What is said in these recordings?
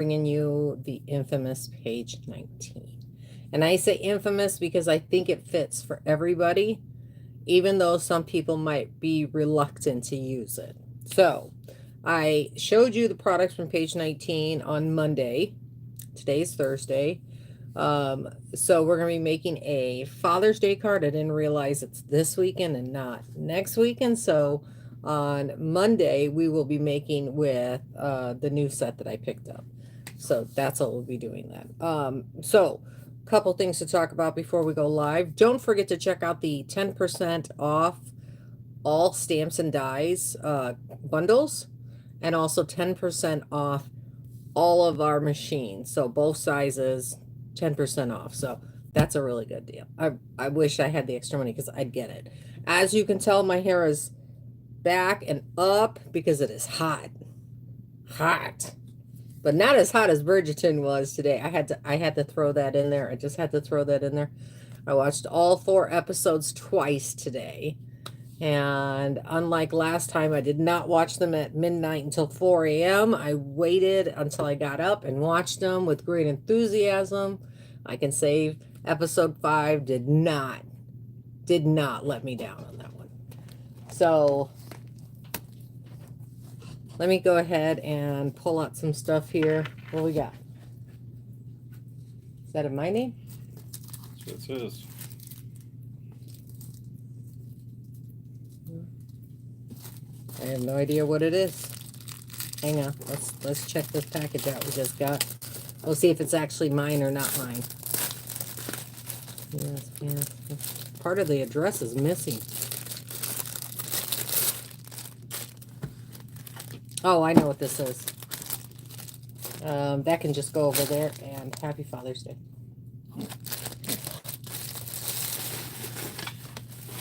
bringing you the infamous page 19. And I say infamous because I think it fits for everybody, even though some people might be reluctant to use it. So I showed you the products from page 19 on Monday. Today's Thursday. So we're going to be making a Father's Day card. I didn't realize it's this weekend and not next weekend. So on Monday, we will be making with the new set that I picked up. So that's what we'll be doing that. So couple things to talk about before we go live. Don't forget to check out the 10% off all stamps and dies bundles, and also 10% off all of our machines. So both sizes, 10% off. So that's a really good deal. I wish I had the extra money because I'd get it. As you can tell, my hair is back and up because it is hot. Hot. But not as hot as Bridgerton was today. I had to throw that in there. I just had to throw that in there. I watched all 4 episodes twice today. And unlike last time, I did not watch them at midnight until 4 a.m. I waited until I got up and watched them with great enthusiasm. I can say episode 5 did not let me down on that one. So let me go ahead and pull out some stuff here. What do we got? Is that in my name? That's what it says. I have no idea what it is. Hang on. Let's check this package out we just got. We'll see if it's actually mine or not mine. Yes, yeah. Part of the address is missing. Oh, I know what this is. That can just go over there, and happy Father's Day.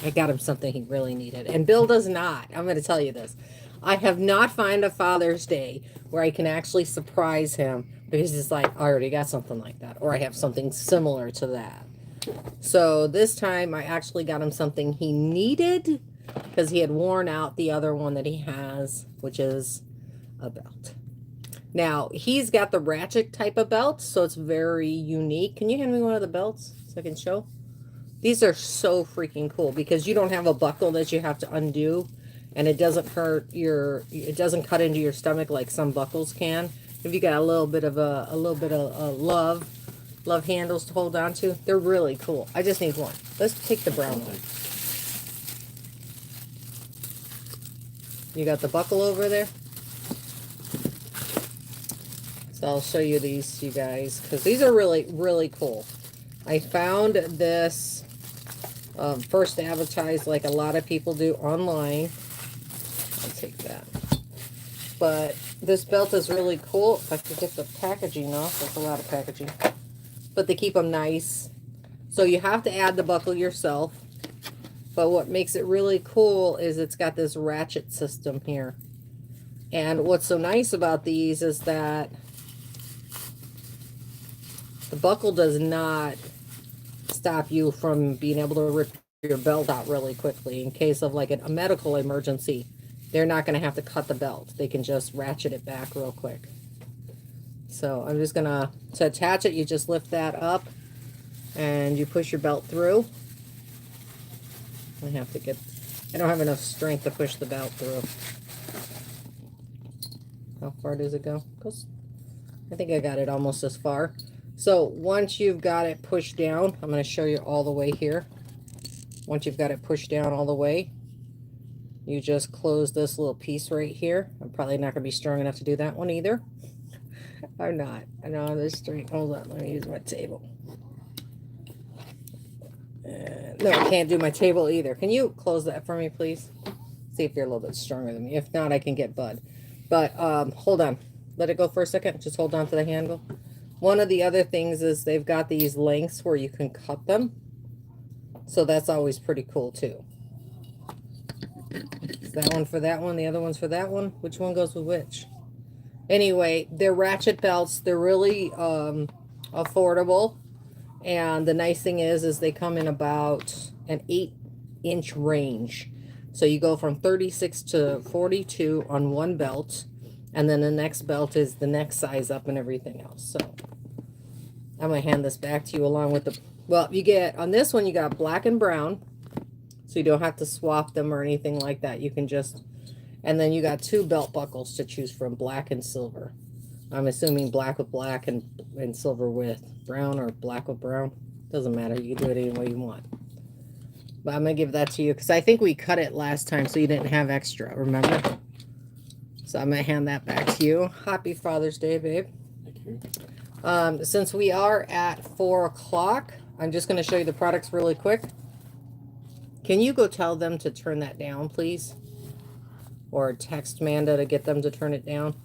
I got him something he really needed. And Bill does not. I'm going to tell you this. I have not found a Father's Day where I can actually surprise him because it's like, I already got something like that. Or I have something similar to that. So this time I actually got him something he needed because he had worn out the other one that he has, which is a belt. Now, he's got the ratchet type of belt, so it's very unique. Can you hand me one of the belts so I can show? These are so freaking cool because you don't have a buckle that you have to undo, and it doesn't hurt it doesn't cut into your stomach like some buckles can. If you got a little bit of love handles to hold on to, they're really cool. I just need one. Let's take the brown one. You got the buckle over there? So I'll show you these, you guys, because these are really, really cool. I found this first advertised like a lot of people do online. I'll take that. But this belt is really cool. If I could get the packaging off, that's a lot of packaging. But they keep them nice. So you have to add the buckle yourself. But what makes it really cool is it's got this ratchet system here. And what's so nice about these is that the buckle does not stop you from being able to rip your belt out really quickly. In case of like a medical emergency, they're not going to have to cut the belt. They can just ratchet it back real quick. So I'm just going to attach it, you just lift that up and you push your belt through. I don't have enough strength to push the belt through. How far does it go? I think I got it almost as far. So once you've got it pushed down, I'm going to show you all the way here. Once you've got it pushed down all the way, you just close this little piece right here. I'm probably not going to be strong enough to do that one either. I'm not. I know I'm this straight. Hold on, let me use my table. No, I can't do my table either. Can you close that for me, please? See if you're a little bit stronger than me. If not, I can get Bud. But hold on. Let it go for a second. Just hold on to the handle. One of the other things is they've got these lengths where you can cut them. So that's always pretty cool too. Is that one for that one? The other one's for that one? Which one goes with which? Anyway, they're ratchet belts. They're really affordable. And the nice thing is they come in about an 8-inch range. So you go from 36 to 42 on one belt. And then the next belt is the next size up and everything else. So I'm going to hand this back to you along with the, well, you get, on this one, you got black and brown. So you don't have to swap them or anything like that. You can just, and then you got 2 belt buckles to choose from, black and silver. I'm assuming black with black and silver with brown, or black with brown. Doesn't matter. You can do it any way you want. But I'm going to give that to you because I think we cut it last time so you didn't have extra, remember? So I'm going to hand that back to you. Happy Father's Day, babe. Thank you. Since we are at 4 o'clock, I'm just going to show you the products really quick. Can you go tell them to turn that down, please? Or text Manda to get them to turn it down.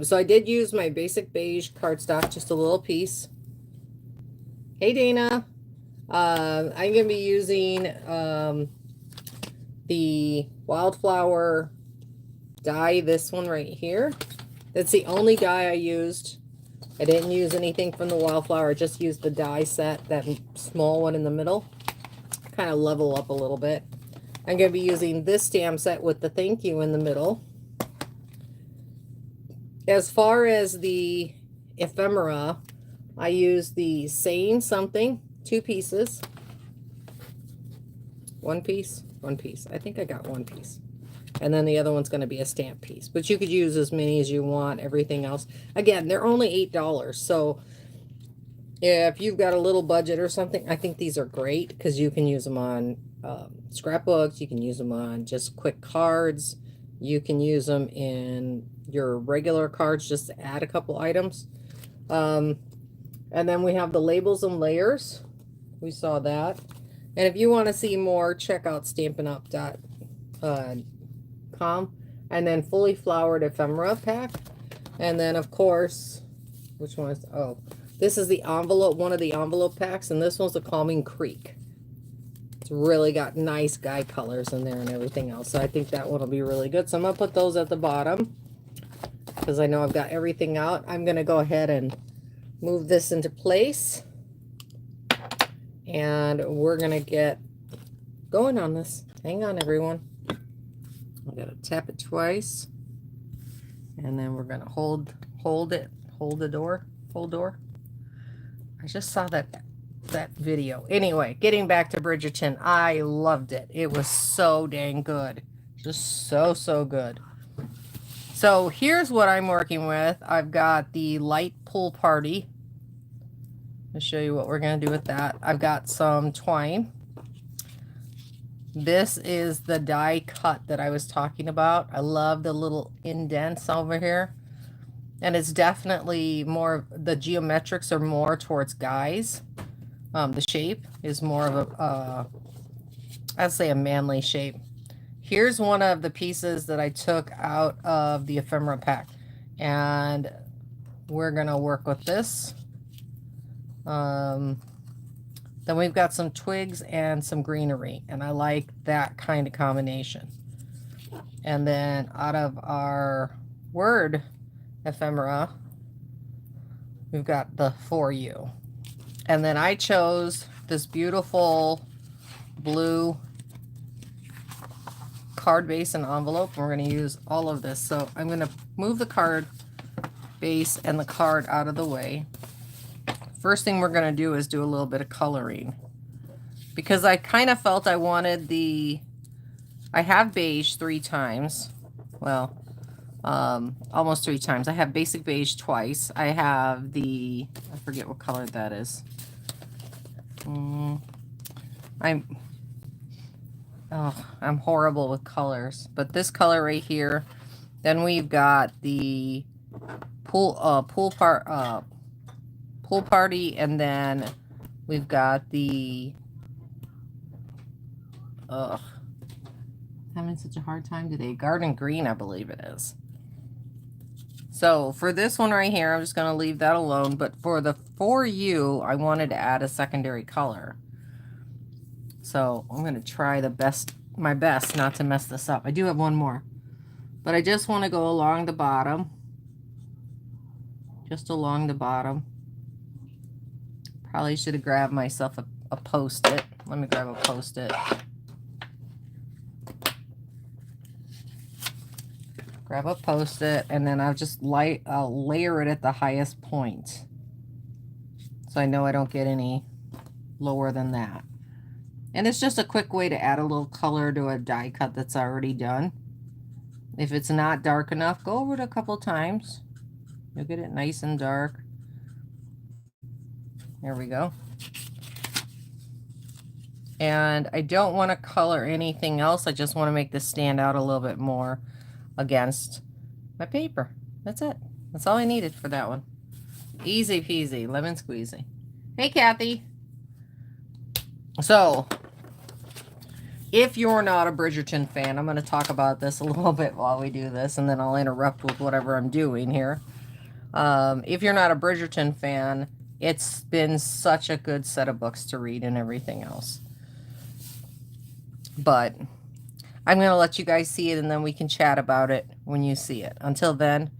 So I did use my basic beige cardstock, just a little piece. Hey, Dana. I'm going to be using the Wildflower die, this one right here. That's the only die I used. I didn't use anything from the Wildflower. I just used the die set, that small one in the middle. Kind of level up a little bit. I'm going to be using this stamp set with the thank you in the middle. As far as the ephemera, I use the Saying Something, 2 pieces. 1 piece, 1 piece. I think I got 1 piece. And then the other one's going to be a stamp piece. But you could use as many as you want, everything else. Again, they're only $8. So if you've got a little budget or something, I think these are great because you can use them on scrapbooks. You can use them on just quick cards. You can use them in your regular cards just to add a couple items. And then we have the labels and layers. We saw that. And if you want to see more, check out Stampin'Up.com. And then Fully Flowered Ephemera pack. And then, of course, which one is, oh, this is the envelope, one of the envelope packs. And this one's the Calming Creek. It's really got nice guy colors in there and everything else. So I think that one will be really good. So I'm going to put those at the bottom because I know I've got everything out. I'm going to go ahead and move this into place. And we're going to get going on this. Hang on, everyone. I'm going to tap it twice. And then we're going to hold the door. I just saw that video. Anyway, getting back to Bridgerton, I loved it. It was so dang good. Just so good. So here's what I'm working with. I've got the light pool party. I'll show you what we're going to do with that. I've got some twine. This is the die cut that I was talking about. I love the little indents over here. And it's definitely more, the geometrics are more towards guys. The shape is more of a, I'd say a manly shape. Here's one of the pieces that I took out of the ephemera pack. And we're going to work with this. Then we've got some twigs and some greenery. And I like that kind of combination. And then out of our word ephemera, we've got the For You. And then I chose this beautiful blue card base and envelope. We're going to use all of this. So I'm going to move the card base and the card out of the way. First thing we're going to do is do a little bit of coloring. Because I kind of felt I wanted the... I have beige 3 times. Well, almost 3 times. I have basic beige twice. I have the... I forget what color that is. I'm horrible with colors. But this color right here. Then we've got the pool party, and then we've got the having such a hard time today. Garden green, I believe it is. So for this one right here, I'm just going to leave that alone. But for the For You, I wanted to add a secondary color. So I'm going to try my best not to mess this up. I do have one more. But I just want to go along the bottom. Just along the bottom. Probably should have grabbed myself a Post-it. Let me grab a Post-it. grab a Post-it, and then I'll layer it at the highest point. So I know I don't get any lower than that. And it's just a quick way to add a little color to a die cut that's already done. If it's not dark enough, go over it a couple times. You'll get it nice and dark. There we go. And I don't want to color anything else. I just want to make this stand out a little bit more against my paper. That's it. That's all I needed for that one. Easy peasy, lemon squeezy. Hey, Kathy. So, if you're not a Bridgerton fan, I'm going to talk about this a little bit while we do this, and then I'll interrupt with whatever I'm doing here. If you're not a Bridgerton fan, it's been such a good set of books to read and everything else. But I'm going to let you guys see it, and then we can chat about it when you see it. Until then,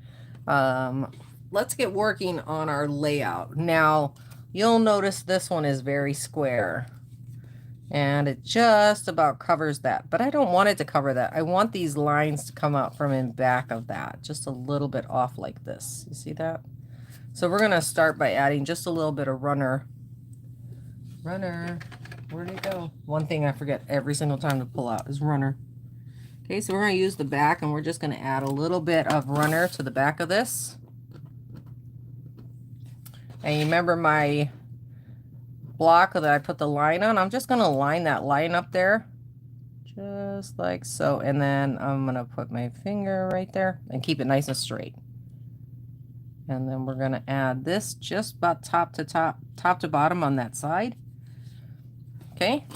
let's get working on our layout. Now, you'll notice this one is very square. And it just about covers that. But I don't want it to cover that. I want these lines to come out from in back of that. Just a little bit off like this. You see that? So we're going to start by adding just a little bit of runner. Runner. Where'd it go? One thing I forget every single time to pull out is runner. Okay, so we're going to use the back, and we're just going to add a little bit of runner to the back of this. And you remember my block that I put the line on? I'm just going to line that line up there. Just like so. And then I'm going to put my finger right there and keep it nice and straight. And then we're going to add this just about top to bottom on that side. Okay.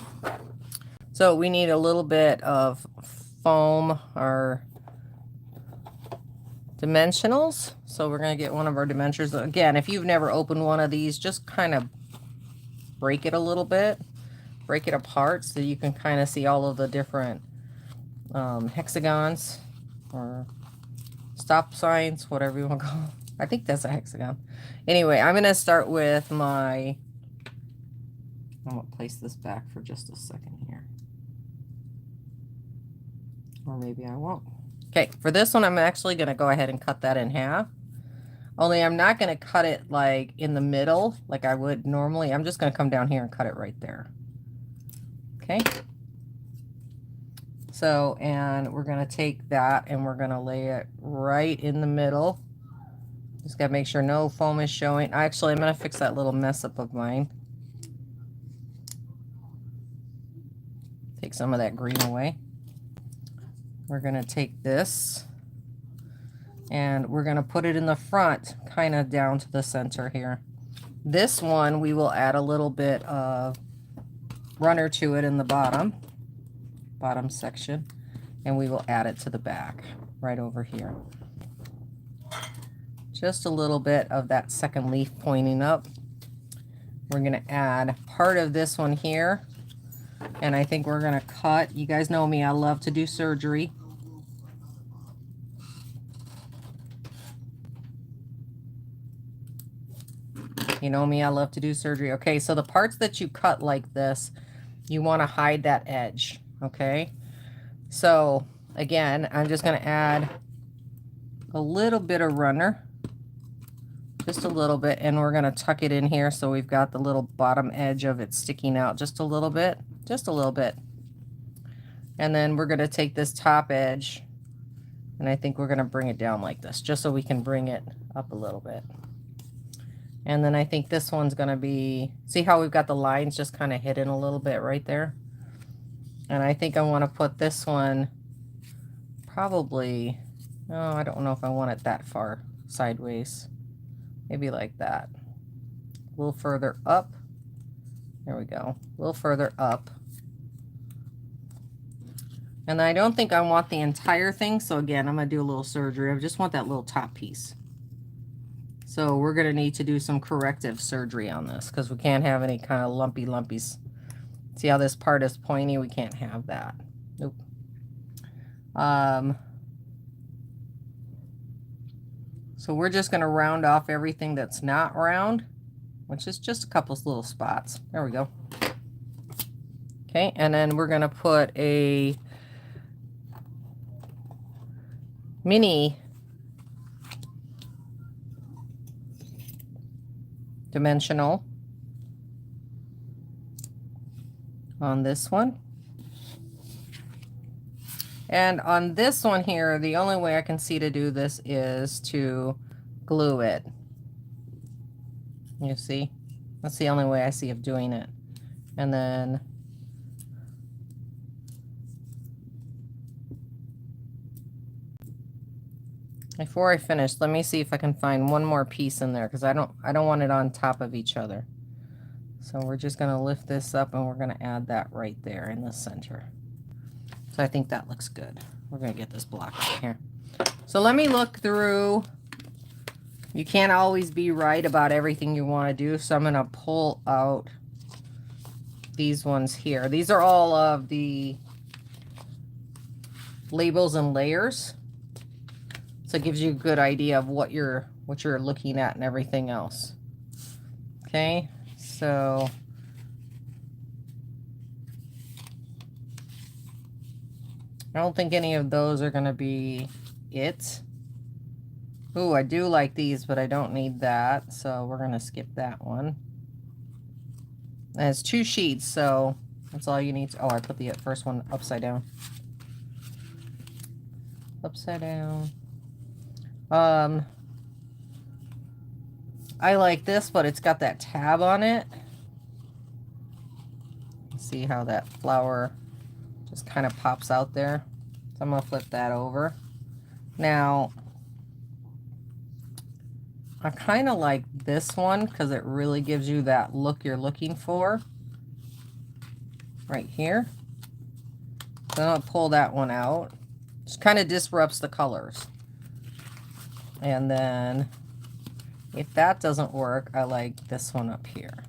So we need a little bit of foam or dimensionals. So we're going to get one of our dimensionals. Again, if you've never opened one of these, just kind of break it a little bit. Break it apart so you can kind of see all of the different hexagons or stop signs, whatever you want to call them. I think that's a hexagon. Anyway, I'm going to start with my... I'm going to place this back for just a second here. Or maybe I won't. Okay, for this one, I'm actually going to go ahead and cut that in half. Only I'm not going to cut it like in the middle like I would normally. I'm just going to come down here and cut it right there. Okay. So, and we're going to take that and we're going to lay it right in the middle. Just got to make sure no foam is showing. Actually, I'm going to fix that little mess up of mine. Take some of that green away. We're going to take this and we're going to put it in the front, kind of down to the center here. This one, we will add a little bit of runner to it in the bottom section, and we will add it to the back right over here. Just a little bit of that second leaf pointing up. We're going to add part of this one here, and I think we're going to cut. You guys know me, I love to do surgery. You know me, I love to do surgery. Okay, so the parts that you cut like this, you want to hide that edge, okay? So, again, I'm just going to add a little bit of runner. Just a little bit, and we're going to tuck it in here so we've got the little bottom edge of it sticking out just a little bit. Just a little bit. And then we're going to take this top edge, and I think we're going to bring it down like this, just so we can bring it up a little bit. And then I think this one's going to be, see how we've got the lines just kind of hidden a little bit right there? And I think I want to put this one probably, oh, I don't know if I want it that far sideways. Maybe like that. A little further up. There we go. A little further up. And I don't think I want the entire thing. So again, I'm going to do a little surgery. I just want that little top piece. So we're going to need to do some corrective surgery on this because we can't have any kind of lumpy lumpies. See how this part is pointy? We can't have that. Nope. So we're just going to round off everything that's not round, which is just a couple little spots. There we go. Okay, and then we're going to put a mini dimensional on this one. And on this one here, the only way I can see to do this is to glue it. You see? That's the only way I see of doing it. And then before I finish, let me see if I can find one more piece in there, because I don't want it on top of each other. So we're just going to lift this up and we're going to add that right there in the center. So I think that looks good. We're going to get this block right here. So let me look through. You can't always be right about everything you want to do. So I'm going to pull out these ones here. These are all of the labels and layers. So it gives you a good idea of what you're looking at and everything else. Okay, so I don't think any of those are going to be it. Ooh, I do like these, but I don't need that. So we're going to skip that one. And it's 2 sheets, so that's all you need to, oh, I put the first one upside down. Upside down. I like this, but it's got that tab on it. See how that flower just kind of pops out there. So I'm going to flip that over. Now, I kind of like this one because it really gives you that look you're looking for. Right here. Then I'll pull that one out. Just kind of disrupts the colors. And then, if that doesn't work, I like this one up here.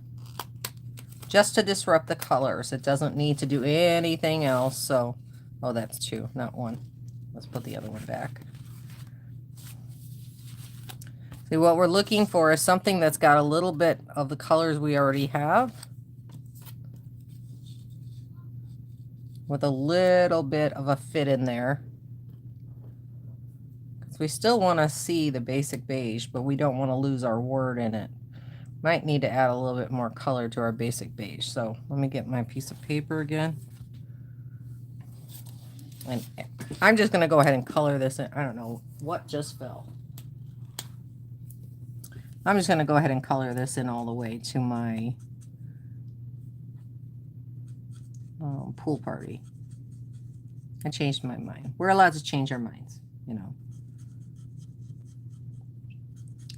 Just to disrupt the colors. It doesn't need to do anything else. So, oh, that's 2, not 1. Let's put the other one back. See, what we're looking for is something that's got a little bit of the colors we already have, with a little bit of a fit in there. Because we still want to see the basic beige, but we don't want to lose our word in it. Might need to add a little bit more color to our basic beige. So let me get my piece of paper again. And I'm just going to go ahead and color this in. I don't know what just fell. I'm just going to go ahead and color this in all the way to my pool party. I changed my mind. We're allowed to change our minds, you know.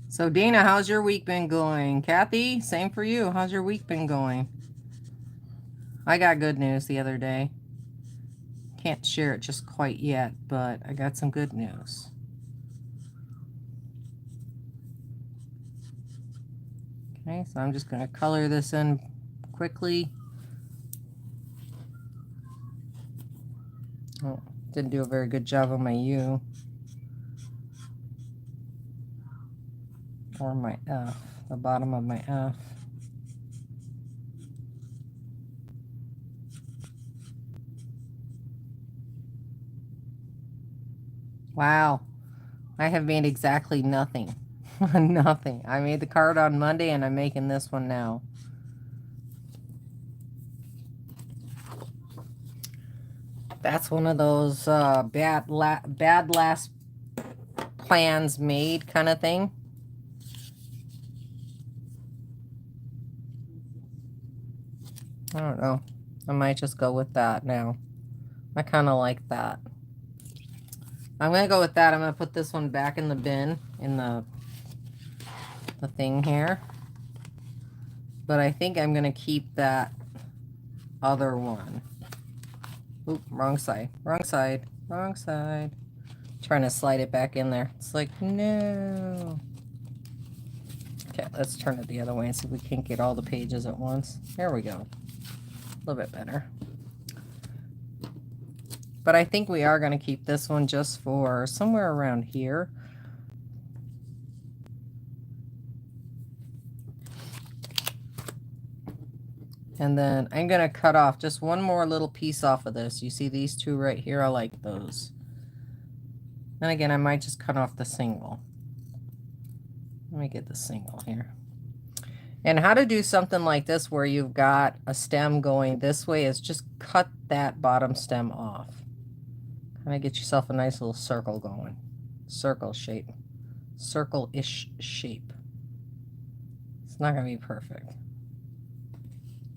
So Dana, how's your week been going? Kathy, same for you. How's your week been going? I got good news the other day. Can't share it just quite yet, but I got some good news. Okay, so I'm just going to color this in quickly. Oh, didn't do a very good job on my U. Or my F, the bottom of my F. Wow, I have made exactly nothing. Nothing. I made the card on Monday and I'm making this one now. That's one of those bad last plans made kind of thing. I don't know. I might just go with that now. I kind of like that. I'm going to go with that. I'm going to put this one back in the bin, in the thing here. But I think I'm going to keep that other one. Oop, wrong side. Wrong side. Wrong side. Trying to slide it back in there. It's like, no. Okay, let's turn it the other way and see if we can't get all the pages at once. There we go. A little bit better. But I think we are going to keep this one just for somewhere around here. And then I'm going to cut off just one more little piece off of this. You see these two right here? I like those. And again, I might just cut off the single. Let me get the single here. And how to do something like this where you've got a stem going this way is just cut that bottom stem off. Kind of get yourself a nice little circle going. Circle shape. Circle-ish shape. It's not going to be perfect.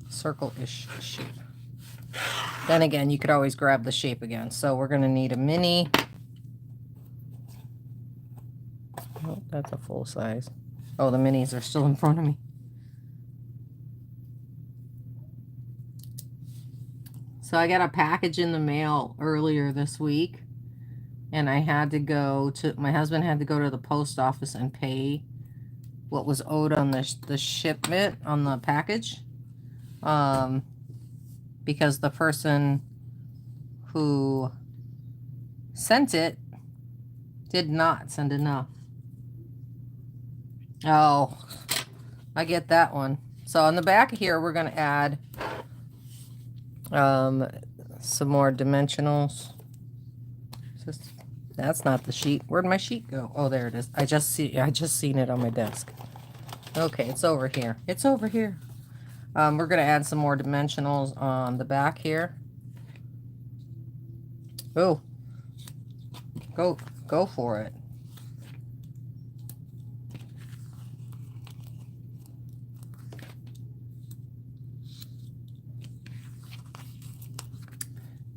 Circle-ish shape. Then again, you could always grab the shape again. So we're going to need a mini. Oh, that's a full size. Oh, the minis are still in front of me. So I got a package in the mail earlier this week. And I had to go to, my husband had to go to the post office and pay what was owed on the shipment on the package. Because the person who sent it did not send enough. Oh, I get that one. So on the back here, we're going to add some more dimensionals. That's not the sheet. Where'd my sheet go? Oh, there it is. I just seen it on my desk. Okay, it's over here. It's over here. We're going to add some more dimensionals on the back here. Oh, go for it.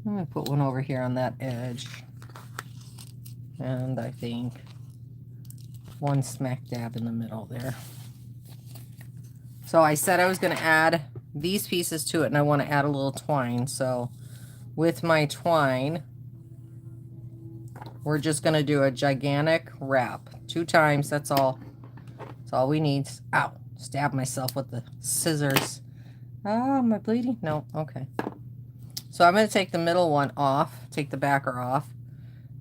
I'm going to put one over here on that edge. And I think one smack dab in the middle there. So I said I was going to add these pieces to it, and I want to add a little twine. So with my twine, we're just going to do a gigantic wrap 2 times. That's all. That's all we need. Ow, stab myself with the scissors. Oh, am I bleeding? No, okay. So I'm going to take the middle one off, take the backer off,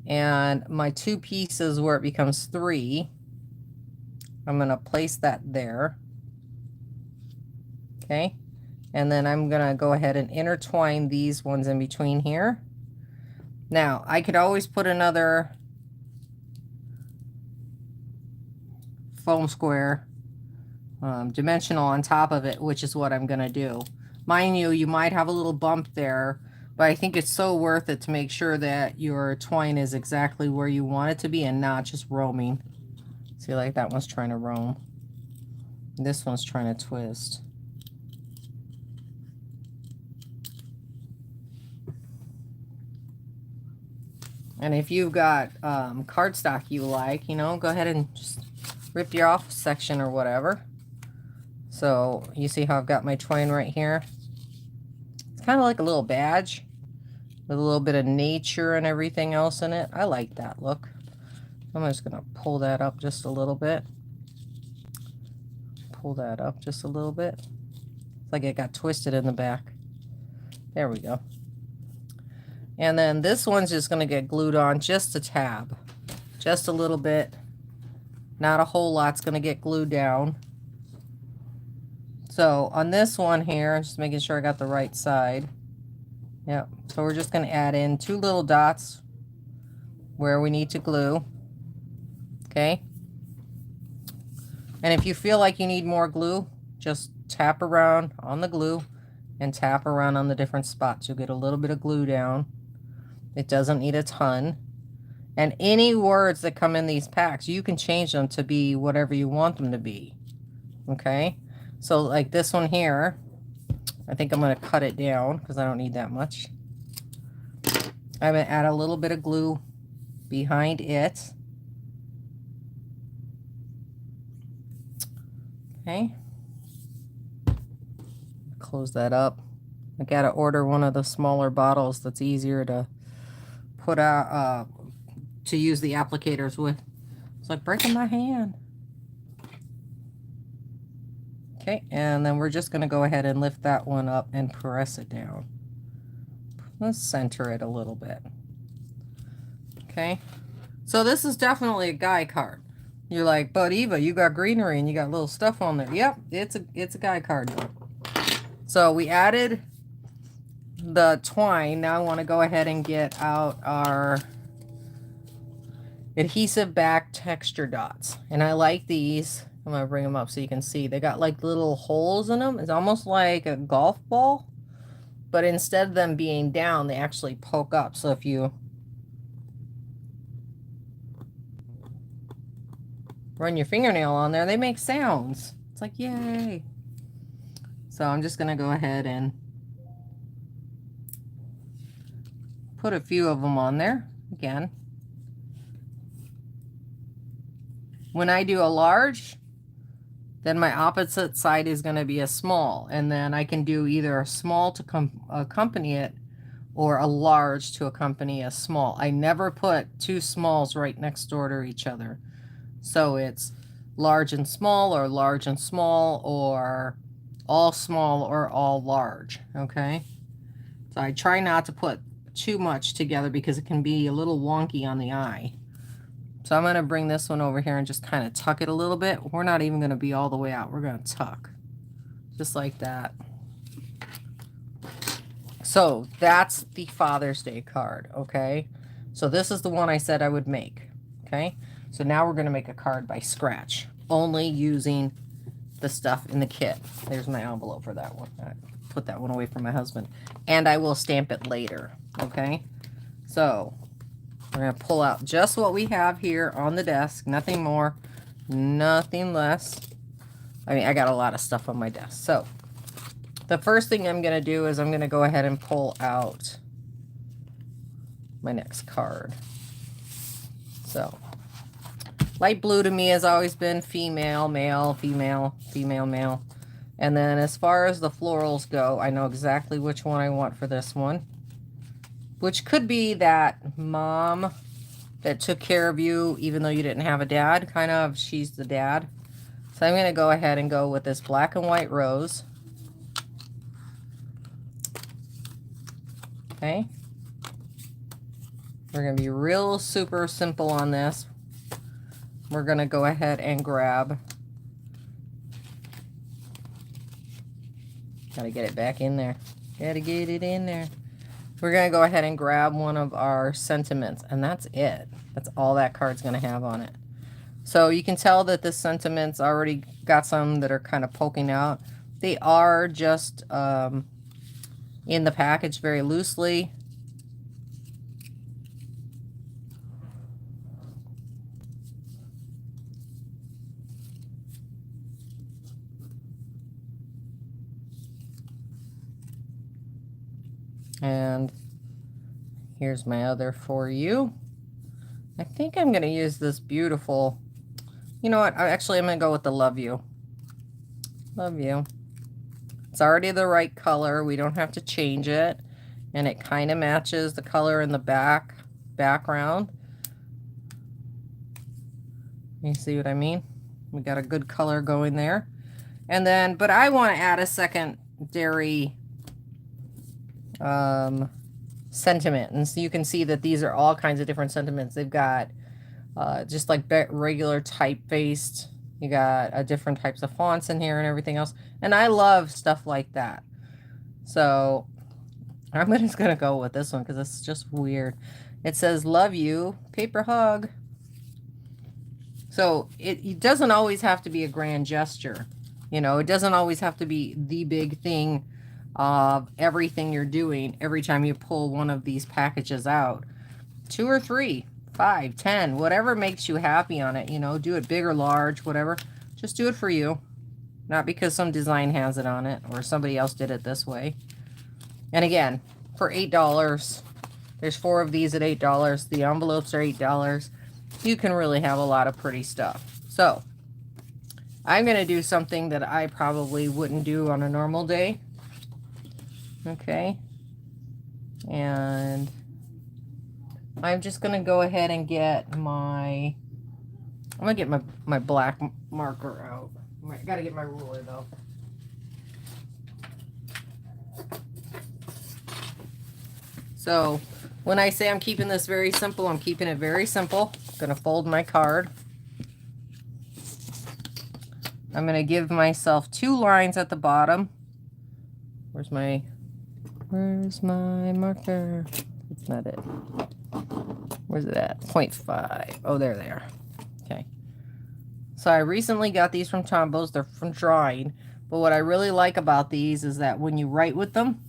and my 2 pieces where it becomes 3, I'm going to place that there. Okay, and then I'm going to go ahead and intertwine these ones in between here. Now, I could always put another foam square dimensional on top of it, which is what I'm going to do. Mind you, you might have a little bump there, but I think it's so worth it to make sure that your twine is exactly where you want it to be and not just roaming. See, like that one's trying to roam. This one's trying to twist. And if you've got cardstock you like, you know, go ahead and just rip your off section or whatever. So you see how I've got my twine right here? It's kind of like a little badge with a little bit of nature and everything else in it. I like that look. I'm just going to pull that up just a little bit. Pull that up just a little bit. It's like it got twisted in the back. There we go. And then this one's just going to get glued on just a tab. Just a little bit. Not a whole lot's going to get glued down. So on this one here, just making sure I got the right side. Yep. So we're just going to add in 2 little dots where we need to glue. Okay. And if you feel like you need more glue, just tap around on the glue and tap around on the different spots. You'll get a little bit of glue down. It doesn't need a ton. And any words that come in these packs, you can change them to be whatever you want them to be. Okay. So like this one here, I think I'm going to cut it down because I don't need that much. I'm going to add a little bit of glue behind it. Okay. Close that up. I got to order one of the smaller bottles that's easier to put out, to use the applicators with. It's like breaking my hand. Okay, and then we're just going to go ahead and lift that one up and press it down. Let's center it a little bit. Okay, so this is definitely a guy card. You're like, but Eva, you got greenery and you got little stuff on there. Yep, it's a guy card. So we added the twine. Now I want to go ahead and get out our adhesive back texture dots. And I like these. I'm going to bring them up so you can see. They got like little holes in them. It's almost like a golf ball. But instead of them being down, they actually poke up. So if you run your fingernail on there, they make sounds. It's like, yay. So I'm just going to go ahead and put a few of them on there again. When I do a large, then my opposite side is going to be a small. And then I can do either a small to accompany it or a large to accompany a small. I never put two smalls right next door to each other. So it's large and small, or large and small, or all small or all large, okay? So I try not to put too much together because it can be a little wonky on the eye. So I'm going to bring this one over here and just kind of tuck it a little bit. We're not even going to be all the way out. We're going to tuck just like that. So that's the Father's Day card, okay? So this is the one I said I would make, okay? So now we're going to make a card by scratch, only using the stuff in the kit. There's my envelope for that one. I put that one away from my husband. And I will stamp it later, okay? So we're going to pull out just what we have here on the desk. Nothing more, nothing less. I mean, I got a lot of stuff on my desk. So the first thing I'm going to do is I'm going to go ahead and pull out my next card. So light blue to me has always been female, male, female, female, male. And then as far as the florals go, I know exactly which one I want for this one. Which could be that mom that took care of you even though you didn't have a dad. Kind of, she's the dad. So I'm going to go ahead and go with this black and white rose. Okay. We're going to be real super simple on this. We're going to go ahead and grab. Got to get it back in there. Got to get it in there. We're going to go ahead and grab one of our sentiments, and that's it. That's all that card's going to have on it. So you can tell that this sentiment's already got some that are kind of poking out. They are just in the package very loosely. And here's my other for you. I think I'm going to use this beautiful, you know what, I'm going to go with the Love You. Love You. It's already the right color. We don't have to change it. And it kind of matches the color in the background. You see what I mean? We got a good color going there. And then, but I want to add a secondary sentiment, and so you can see that these are all kinds of different sentiments. They've got just like regular typefaced, you got different types of fonts in here and everything else, and I love stuff like that. So I'm just gonna go with this one because it's just weird. It says love you, paper hug. So it doesn't always have to be a grand gesture, you know. It doesn't always have to be the big thing of everything you're doing every time you pull one of these packages out. 2 or 3, 5, 10, whatever makes you happy on it, you know. Do it big or large, whatever. Just do it for you, not because some design has it on it or somebody else did it this way. And again, for $8, there's 4 of these at $8. The envelopes are $8. You can really have a lot of pretty stuff. So I'm going to do something that I probably wouldn't do on a normal day. Okay, and I'm just going to go ahead and get my, I'm going to get my black marker out. I got to get my ruler though. So when I say I'm keeping this very simple, I'm keeping it very simple. I'm going to fold my card. I'm going to give myself 2 lines at the bottom. Where's my marker? It's not it. Where's it at? 0.5. Oh, there they are. Okay. So I recently got these from Tombows. They're from drawing. But what I really like about these is that when you write with them,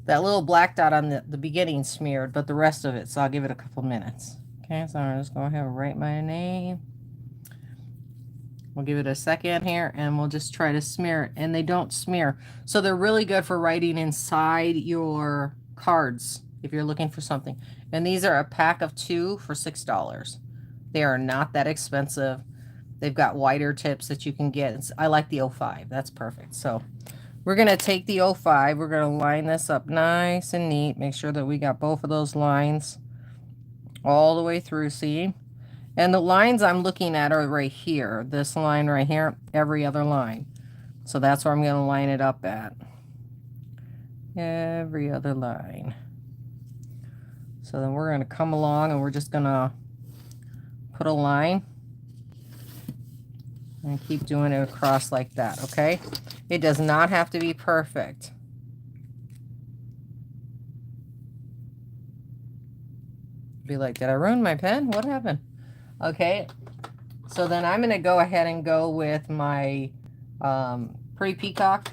that little black dot on the beginning smeared, but the rest of it, so I'll give it a couple minutes. Okay, so I'm just going to have to write my name. We'll give it a second here, and we'll just try to smear it. And they don't smear. So they're really good for writing inside your cards if you're looking for something. And these are a pack of 2 for $6. They are not that expensive. They've got wider tips that you can get. I like the 05. That's perfect. So we're going to take the 05. We're going to line this up nice and neat. Make sure that we got both of those lines all the way through, see? And the lines I'm looking at are right here. This line right here, every other line. So that's where I'm going to line it up at. Every other line. So then we're going to come along and we're just going to put a line. And keep doing it across like that, okay? It does not have to be perfect. Be like, did I ruin my pen? What happened? Okay, so then I'm going to go ahead and go with my Pretty Peacock.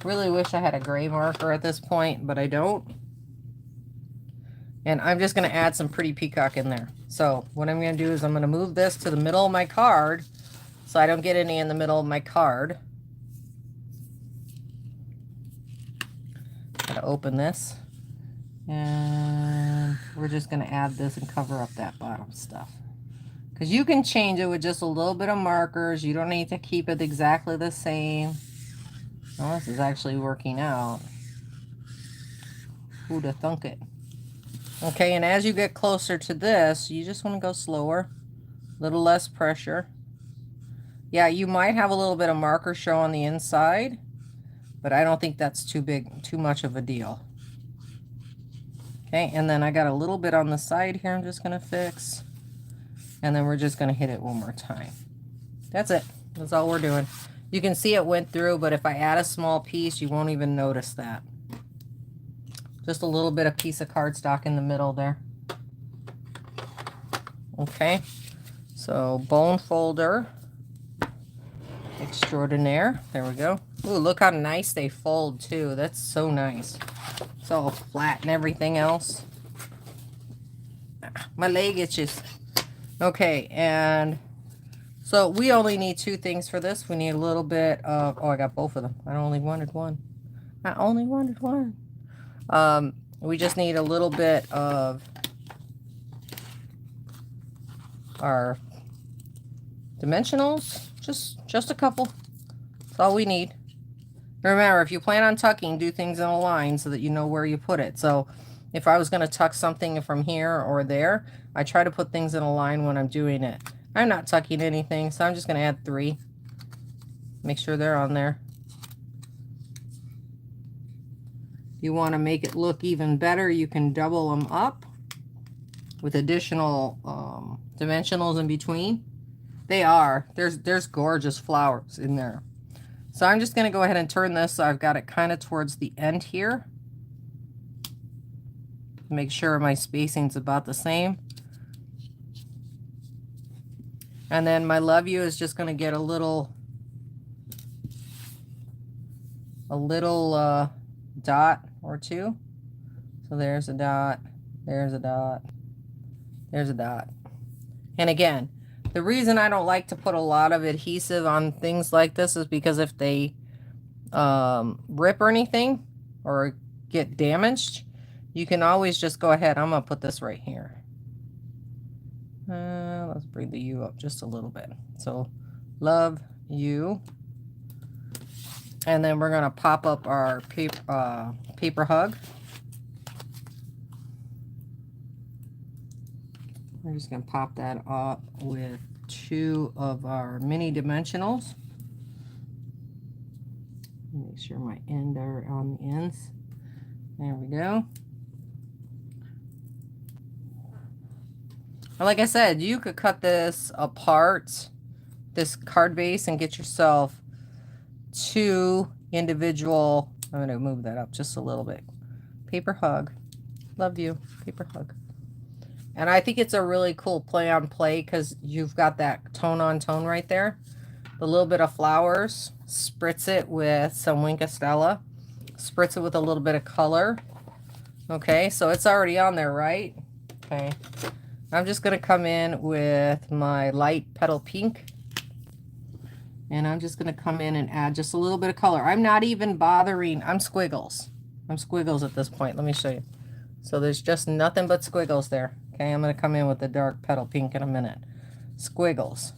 Really wish I had a gray marker at this point, but I don't. And I'm just going to add some Pretty Peacock in there. So what I'm going to do is I'm going to move this to the middle of my card so I don't get any in the middle of my card. Got to open this. And we're just going to add this and cover up that bottom stuff. Because you can change it with just a little bit of markers. You don't need to keep it exactly the same. Oh, this is actually working out. Who'da thunk it? Okay, and as you get closer to this, you just want to go slower. A little less pressure. Yeah, you might have a little bit of marker show on the inside. But I don't think that's too much of a deal. Okay, and then I got a little bit on the side here I'm just going to fix. And then we're just going to hit it one more time. That's it. That's all we're doing. You can see it went through, but if I add a small piece, you won't even notice that. Just a little bit of piece of cardstock in the middle there. Okay, so bone folder extraordinaire. There we go. Ooh, look how nice they fold too. That's so nice. It's all flat and everything else. My leg itches. Okay, and so we only need 2 things for this. We need a little bit of, oh, I got both of them. I only wanted one. I only wanted one. We just need a little bit of our dimensionals. Just a couple. That's all we need. Remember, if you plan on tucking, do things in a line so that you know where you put it. So if I was going to tuck something from here or there, I try to put things in a line when I'm doing it. I'm not tucking anything, so I'm just going to add 3. Make sure they're on there. You want to make it look even better, you can double them up with additional dimensionals in between. There's gorgeous flowers in there. So I'm just going to go ahead and turn this so I've got it kind of towards the end here. Make sure my spacing's about the same. And then my Love You is just going to get a little dot or 2. So there's a dot, there's a dot, there's a dot. And again, the reason I don't like to put a lot of adhesive on things like this is because if they rip or anything or get damaged, you can always just go ahead. I'm going to put this right here. Let's bring the U up just a little bit. So, Love You. And then we're going to pop up our paper hug. We're just going to pop that up with 2 of our mini dimensionals. Make sure my ends are on the ends. There we go. And like I said, you could cut this apart, this card base, and get yourself 2 individual, I'm going to move that up just a little bit, paper hug. Love you. Paper hug. And I think it's a really cool play on play because you've got that tone on tone right there. A little bit of flowers. Spritz it with some Wink of Stella. Spritz it with a little bit of color. Okay, so it's already on there, right? Okay. I'm just going to come in with my light petal pink. And I'm just going to come in and add just a little bit of color. I'm not even bothering. I'm squiggles. I'm squiggles at this point. Let me show you. So there's just nothing but squiggles there. Okay, I'm going to come in with the dark petal pink in a minute. Squiggles.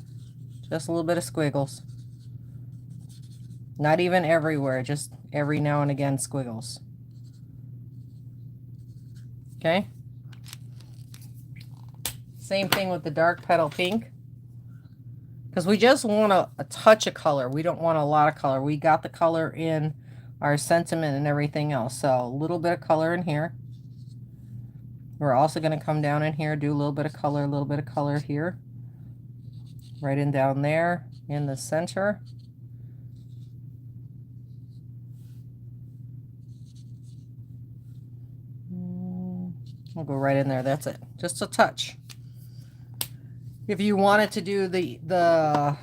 Just a little bit of squiggles. Not even everywhere, just every now and again squiggles. Okay. Same thing with the dark petal pink. Because we just want a touch of color. We don't want a lot of color. We got the color in our sentiment and everything else. So a little bit of color in here. We're also going to come down in here, do a little bit of color here. Right in down there in the center. We'll go right in there. That's it. Just a touch. If you wanted to do the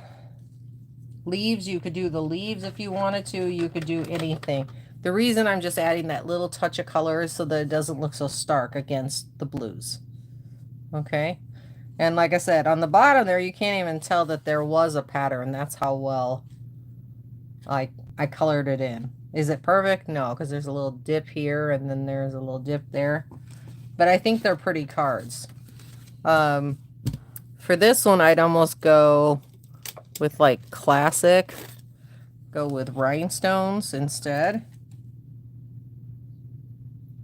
leaves, you could do the leaves if you wanted to. You could do anything. The reason I'm just adding that little touch of color is so that it doesn't look so stark against the blues. Okay? And like I said, on the bottom there, you can't even tell that there was a pattern. That's how well I colored it in. Is it perfect? No, because there's a little dip here and then there's a little dip there. But I think they're pretty cards. For this one, I'd almost go with like classic. Go with rhinestones instead.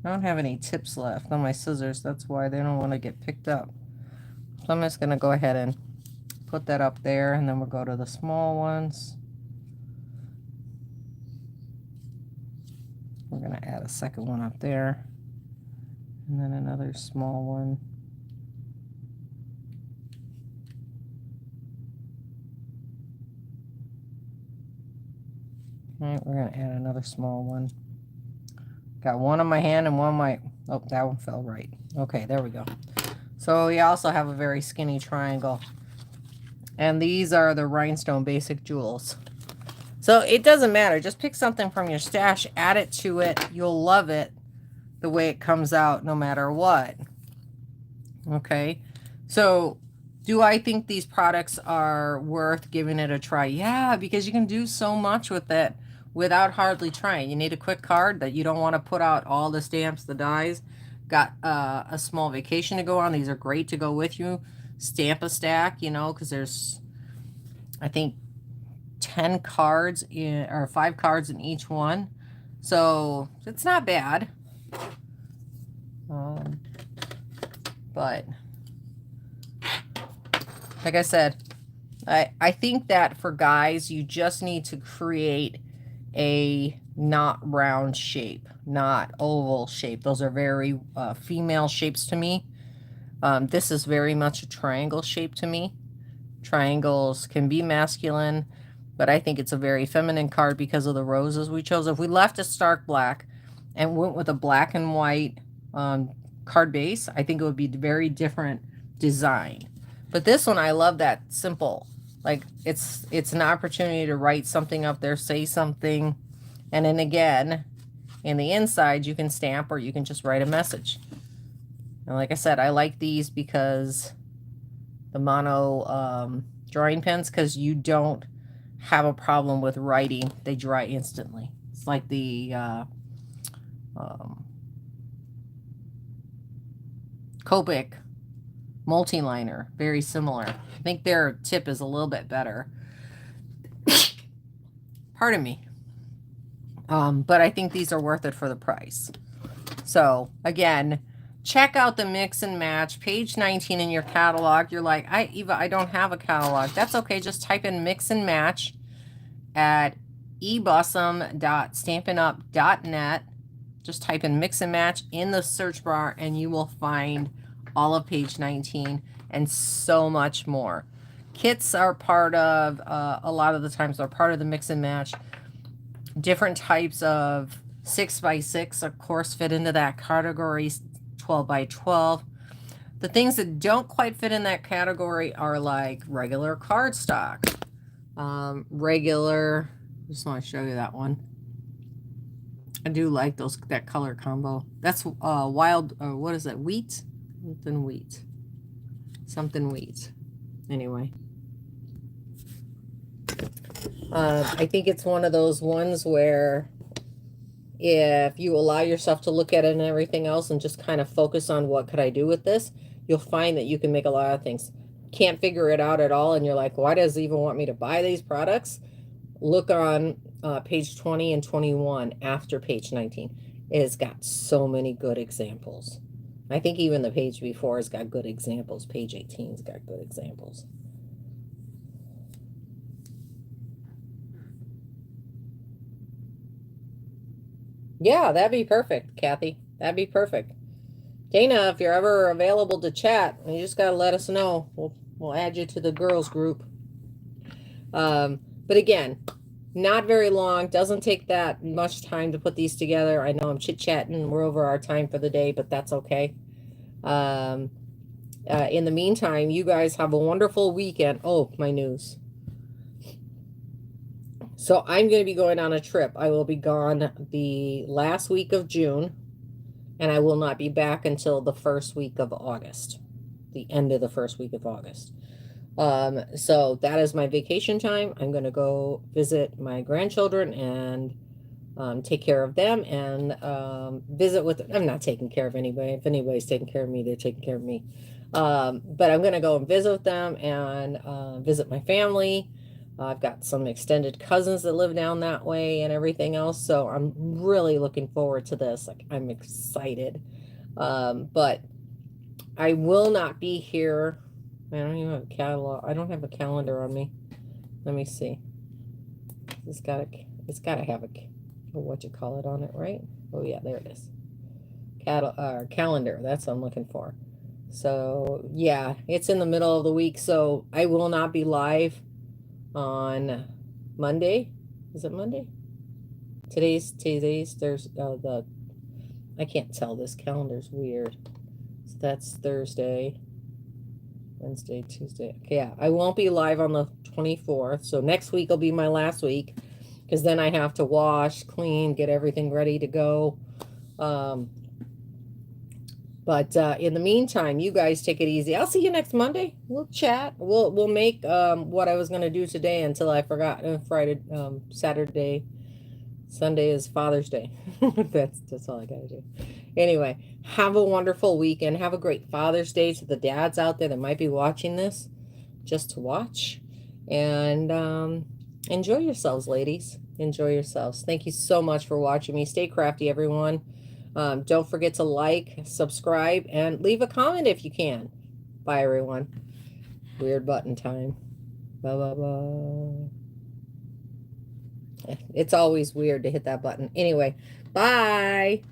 I don't have any tips left on my scissors. That's why they don't want to get picked up. So I'm just going to go ahead and put that up there. And then we'll go to the small ones. We're going to add a second one up there. And then another small one. All right, we're going to add another small one. Got one on my hand and one on my... Oh, that one fell right. Okay, there we go. So we also have a very skinny triangle. And these are the rhinestone basic jewels. So it doesn't matter. Just pick something from your stash, add it to it. You'll love it the way it comes out no matter what. Okay, so do I think these products are worth giving it a try? Yeah, because you can do so much with it without hardly trying. You need a quick card that you don't want to put out all the stamps, the dies. Got a small vacation to go on. These are great to go with you. Stamp a stack, you know, because there's, I think, 10 cards in, or 5 cards in each one. So it's not bad. But like I said, I think that for guys, you just need to create a not round shape, not oval shape. Those are very female shapes to me. This is very much a triangle shape to me. Triangles can be masculine, but I think it's a very feminine card because of the roses we chose. If we left a stark black and went with a black and white card base, I think it would be a very different design. But this one, I love that simple. Like, it's an opportunity to write something up there, say something, and then again, in the inside, you can stamp or you can just write a message. And like I said, I like these because the mono drawing pens, because you don't have a problem with writing. They dry instantly. It's like the Copic multi-liner, very similar. I think their tip is a little bit better. Pardon me. But I think these are worth it for the price. So again, check out the mix and match, page 19 in your catalog. You're like, Eva, I don't have a catalog. That's okay. Just type in mix and match at ebussom.stampinup.net. Just type in mix and match in the search bar and you will find all of page 19 and so much more. Kits are part of, a lot of the times they're part of the mix and match. Different types of 6x6, of course, fit into that category. 12 by 12. The things that don't quite fit in that category are like regular cardstock. Regular, just want to show you that one. I do like that color combo. That's wild, what is that, wheat? Something wheat. Something wheat. Anyway. I think it's one of those ones where if you allow yourself to look at it and everything else and just kind of focus on what could I do with this, you'll find that you can make a lot of things. Can't figure it out at all, and you're like, why does it even want me to buy these products? Look on page 20 and 21 after page 19. It has got so many good examples. I think even the page before has got good examples. Page 18's got good examples. Yeah, that'd be perfect, Kathy. That'd be perfect. Dana, if you're ever available to chat, you just gotta let us know. We'll add you to the girls group. But again, not very long. Doesn't take that much time to put these together. I know I'm chit-chatting. We're over our time for the day, but that's okay. In the meantime, you guys have a wonderful weekend. Oh, my news. So I'm going to be going on a trip. I will be gone the last week of June, and I will not be back until the first week of August, the end of the first week of August. So that is my vacation time. I'm going to go visit my grandchildren and take care of them and visit with them. I'm not taking care of anybody. If anybody's taking care of me, they're taking care of me. But I'm going to go and visit with them and visit my family. I've got some extended cousins that live down that way and everything else. So I'm really looking forward to this. Like, I'm excited. But I will not be here. I don't even have a catalog. I don't have a calendar on me. Let me see. It's got to have a what you call it on it, right? Oh yeah, there it is. Calendar. That's what I'm looking for. So yeah, it's in the middle of the week. So I will not be live on Monday. Is it Monday? Today's there's I can't tell, this calendar's weird. So that's Thursday, Wednesday, Tuesday. Okay, yeah, I won't be live on the 24th. So next week will be my last week, because then I have to wash, clean, get everything ready to go. But in the meantime, you guys take it easy. I'll see you next Monday. We'll chat. We'll make what I was going to do today until I forgot. Friday, Saturday, Sunday is Father's Day. That's all I got to do. Anyway, have a wonderful weekend. Have a great Father's Day to the dads out there that might be watching this just to watch. And enjoy yourselves, ladies. Enjoy yourselves. Thank you so much for watching me. Stay crafty, everyone. Don't forget to like, subscribe, and leave a comment if you can. Bye, everyone. Weird button time. Blah, blah, blah. It's always weird to hit that button. Anyway, bye.